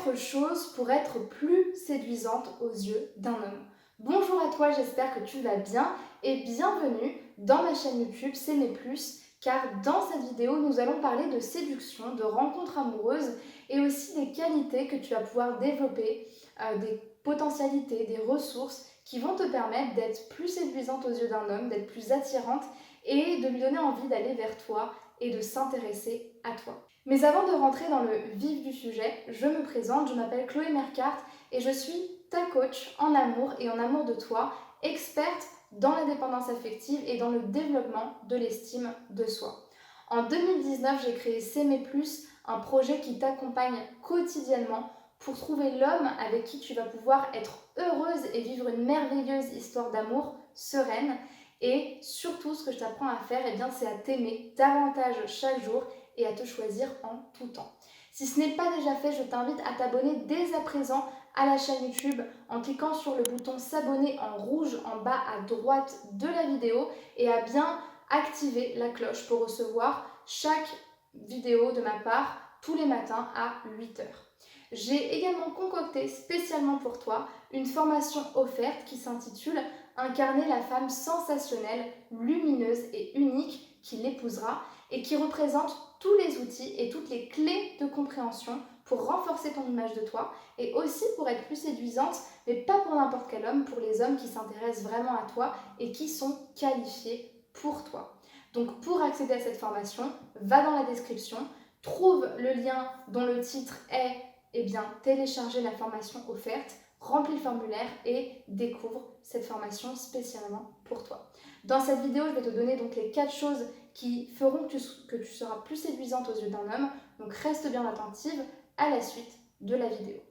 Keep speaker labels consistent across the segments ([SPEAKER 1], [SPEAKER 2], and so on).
[SPEAKER 1] 4 choses pour être plus séduisante aux yeux d'un homme. Bonjour à toi, j'espère que tu vas bien et bienvenue dans ma chaîne YouTube C'est mes plus, car dans cette vidéo nous allons parler de séduction, de rencontres amoureuses et aussi des qualités que tu vas pouvoir développer, des potentialités, des ressources qui vont te permettre d'être plus séduisante aux yeux d'un homme, d'être plus attirante et de lui donner envie d'aller vers toi et de s'intéresser à toi. Mais avant de rentrer dans le vif du sujet, je me présente, je m'appelle Chloé Mercart et je suis ta coach en amour et en amour de toi, experte dans la dépendance affective et dans le développement de l'estime de soi. En 2019, j'ai créé S'aimer plus, un projet qui t'accompagne quotidiennement pour trouver l'homme avec qui tu vas pouvoir être heureuse et vivre une merveilleuse histoire d'amour sereine. Et surtout, ce que je t'apprends à faire, c'est à t'aimer davantage chaque jour et à te choisir en tout temps. Si ce n'est pas déjà fait, je t'invite à t'abonner dès à présent à la chaîne YouTube en cliquant sur le bouton s'abonner en rouge en bas à droite de la vidéo et à bien activer la cloche pour recevoir chaque vidéo de ma part tous les matins à 8h. J'ai également concocté spécialement pour toi une formation offerte qui s'intitule « Incarner la femme sensationnelle, lumineuse et unique qui l'épousera » et qui représente tous les outils et toutes les clés de compréhension pour renforcer ton image de toi et aussi pour être plus séduisante, mais pas pour n'importe quel homme, pour les hommes qui s'intéressent vraiment à toi et qui sont qualifiés pour toi. Donc pour accéder à cette formation, va dans la description, trouve le lien dont le titre est télécharger la formation offerte, remplis le formulaire et découvre cette formation spécialement pour toi. Dans cette vidéo, je vais te donner donc les 4 choses qui feront que tu seras plus séduisante aux yeux d'un homme. Donc reste bien attentive à la suite de la vidéo.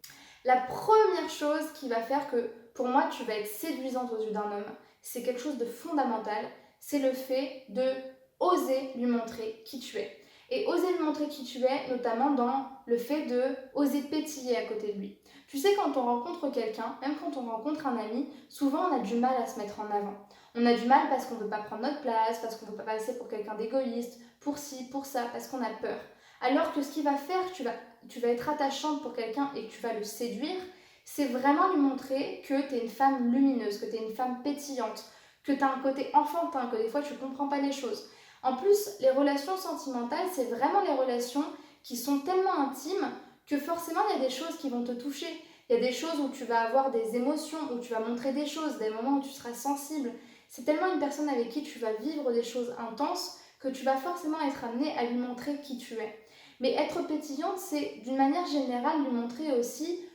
[SPEAKER 1] La première chose qui va faire que pour moi tu vas être séduisante aux yeux d'un homme, c'est quelque chose de fondamental, c'est le fait de oser lui montrer qui tu es. Et oser lui montrer qui tu es, notamment dans le fait de oser pétiller à côté de lui. Tu sais, quand on rencontre quelqu'un, même quand on rencontre un ami, souvent on a du mal à se mettre en avant. On a du mal parce qu'on ne veut pas prendre notre place, parce qu'on ne veut pas passer pour quelqu'un d'égoïste, pour ci, pour ça, parce qu'on a peur. Alors que ce qui va faire que tu vas être attachante pour quelqu'un et que tu vas le séduire, c'est vraiment lui montrer que tu es une femme lumineuse, que tu es une femme pétillante, que tu as un côté enfantin, que des fois tu ne comprends pas les choses. En plus, les relations sentimentales, c'est vraiment les relations qui sont tellement intimes que forcément il y a des choses qui vont te toucher. Il y a des choses où tu vas avoir des émotions, où tu vas montrer des choses, des moments où tu seras sensible. C'est tellement une personne avec qui tu vas vivre des choses intenses que tu vas forcément être amené à lui montrer qui tu es. Mais être pétillante, c'est d'une manière générale lui montrer aussi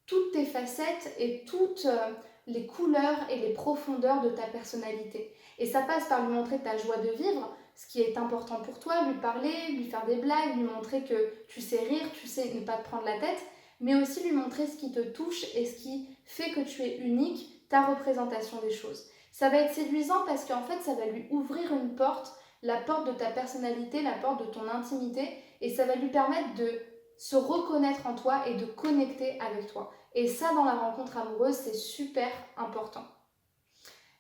[SPEAKER 1] toutes tes facettes et toutes les couleurs et les profondeurs de ta personnalité. Et ça passe par lui montrer ta joie de vivre, ce qui est important pour toi, lui parler, lui faire des blagues, lui montrer que tu sais rire, tu sais ne pas te prendre la tête, mais aussi lui montrer ce qui te touche et ce qui fait que tu es unique, ta représentation des choses. Ça va être séduisant parce qu'en fait, ça va lui ouvrir une porte, la porte de ta personnalité, la porte de ton intimité, et ça va lui permettre de se reconnaître en toi et de connecter avec toi. Et ça, dans la rencontre amoureuse, c'est super important.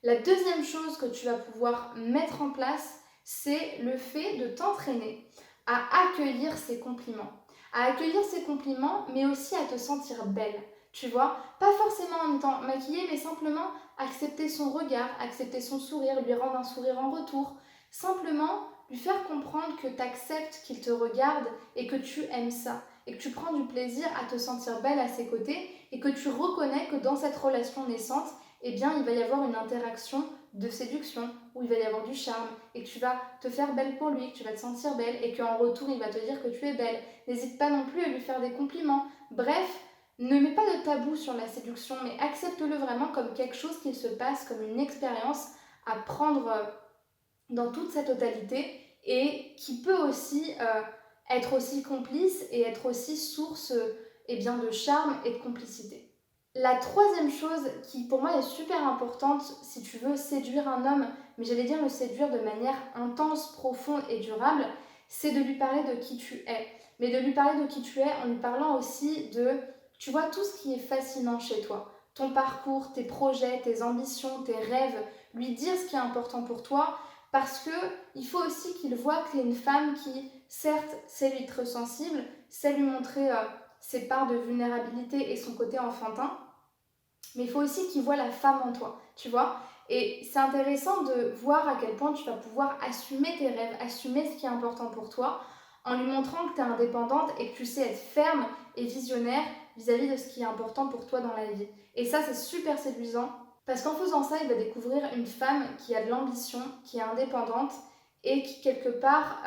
[SPEAKER 1] La deuxième chose que tu vas pouvoir mettre en place, c'est le fait de t'entraîner à accueillir ces compliments. À accueillir ces compliments, mais aussi à te sentir belle. Tu vois, pas forcément en étant maquillée, mais simplement accepter son regard, accepter son sourire, lui rendre un sourire en retour. Simplement lui faire comprendre que tu acceptes qu'il te regarde et que tu aimes ça. Et que tu prends du plaisir à te sentir belle à ses côtés et que tu reconnais que dans cette relation naissante, il va y avoir une interaction de séduction où il va y avoir du charme et que tu vas te faire belle pour lui, que tu vas te sentir belle et qu'en retour, il va te dire que tu es belle. N'hésite pas non plus à lui faire des compliments. Bref, ne mets pas de tabou sur la séduction, mais accepte-le vraiment comme quelque chose qui se passe, comme une expérience à prendre dans toute sa totalité et qui peut aussi être aussi complice et être aussi source de charme et de complicité. La troisième chose qui pour moi est super importante si tu veux séduire un homme, mais j'allais dire le séduire de manière intense, profonde et durable, c'est de lui parler de qui tu es. Mais de lui parler de qui tu es en lui parlant aussi de, tu vois, tout ce qui est fascinant chez toi. Ton parcours, tes projets, tes ambitions, tes rêves, lui dire ce qui est important pour toi parce qu'il faut aussi qu'il voit que tu es une femme qui, certes, sait lui être sensible, sait lui montrer ses parts de vulnérabilité et son côté enfantin, mais il faut aussi qu'il voit la femme en toi, tu vois. Et c'est intéressant de voir à quel point tu vas pouvoir assumer tes rêves, assumer ce qui est important pour toi, en lui montrant que tu es indépendante et que tu sais être ferme et visionnaire vis-à-vis de ce qui est important pour toi dans la vie. Et ça, c'est super séduisant, parce qu'en faisant ça, il va découvrir une femme qui a de l'ambition, qui est indépendante et qui, quelque part,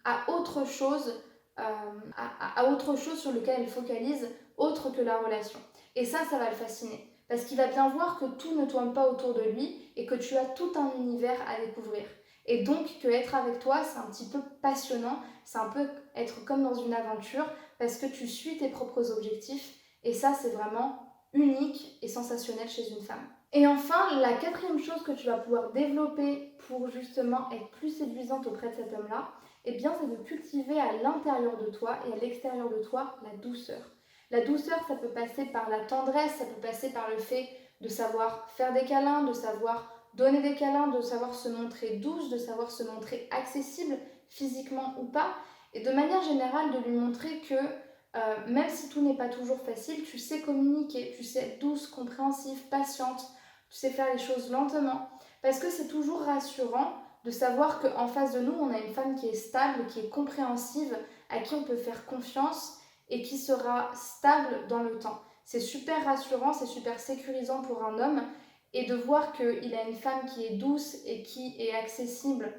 [SPEAKER 1] a autre chose, a autre chose sur lequel elle focalise, autre que la relation. Et ça va le fasciner. Parce qu'il va bien voir que tout ne tourne pas autour de lui et que tu as tout un univers à découvrir. Et donc que être avec toi, c'est un petit peu passionnant, c'est un peu être comme dans une aventure parce que tu suis tes propres objectifs et ça, c'est vraiment unique et sensationnel chez une femme. Et enfin, la quatrième chose que tu vas pouvoir développer pour justement être plus séduisante auprès de cet homme-là, eh bien, c'est de cultiver à l'intérieur de toi et à l'extérieur de toi la douceur. La douceur, ça peut passer par la tendresse, ça peut passer par le fait de savoir faire des câlins, de savoir donner des câlins, de savoir se montrer douce, de savoir se montrer accessible physiquement ou pas, et de manière générale de lui montrer que même si tout n'est pas toujours facile, tu sais communiquer, tu sais être douce, compréhensive, patiente, tu sais faire les choses lentement, parce que c'est toujours rassurant de savoir qu'en face de nous, on a une femme qui est stable, qui est compréhensive, à qui on peut faire confiance et qui sera stable dans le temps. C'est super rassurant, c'est super sécurisant pour un homme, et de voir qu'il a une femme qui est douce et qui est accessible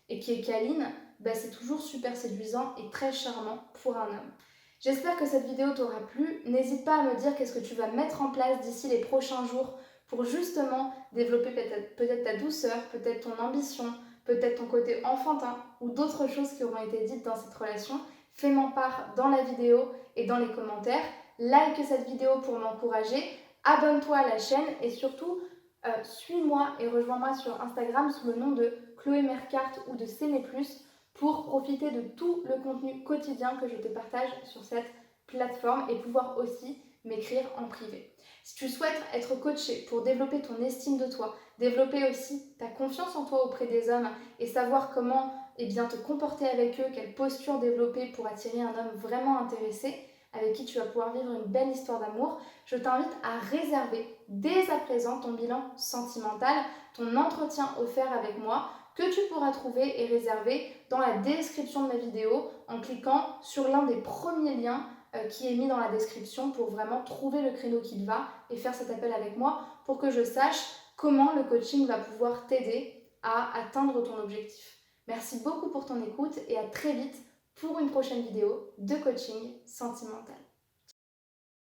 [SPEAKER 1] et qui est câline, bah c'est toujours super séduisant et très charmant pour un homme. J'espère que cette vidéo t'aura plu. N'hésite pas à me dire qu'est-ce que tu vas mettre en place d'ici les prochains jours pour justement développer peut-être ta douceur, peut-être ton ambition, peut-être ton côté enfantin ou d'autres choses qui auront été dites dans cette relation. Fais-m'en part dans la vidéo et dans les commentaires. Like cette vidéo pour m'encourager. Abonne-toi à la chaîne et surtout, suis-moi et rejoins-moi sur Instagram sous le nom de Chloé Mercart ou de Céné Plus pour profiter de tout le contenu quotidien que je te partage sur cette plateforme et pouvoir aussi m'écrire en privé. Si tu souhaites être coaché pour développer ton estime de toi, développer aussi ta confiance en toi auprès des hommes et savoir comment te comporter avec eux, quelle posture développer pour attirer un homme vraiment intéressé, avec qui tu vas pouvoir vivre une belle histoire d'amour, je t'invite à réserver dès à présent ton bilan sentimental, ton entretien offert avec moi, que tu pourras trouver et réserver dans la description de ma vidéo en cliquant sur l'un des premiers liens qui est mis dans la description pour vraiment trouver le créneau qui te va et faire cet appel avec moi pour que je sache comment le coaching va pouvoir t'aider à atteindre ton objectif. Merci beaucoup pour ton écoute et à très vite pour une prochaine vidéo de coaching sentimental.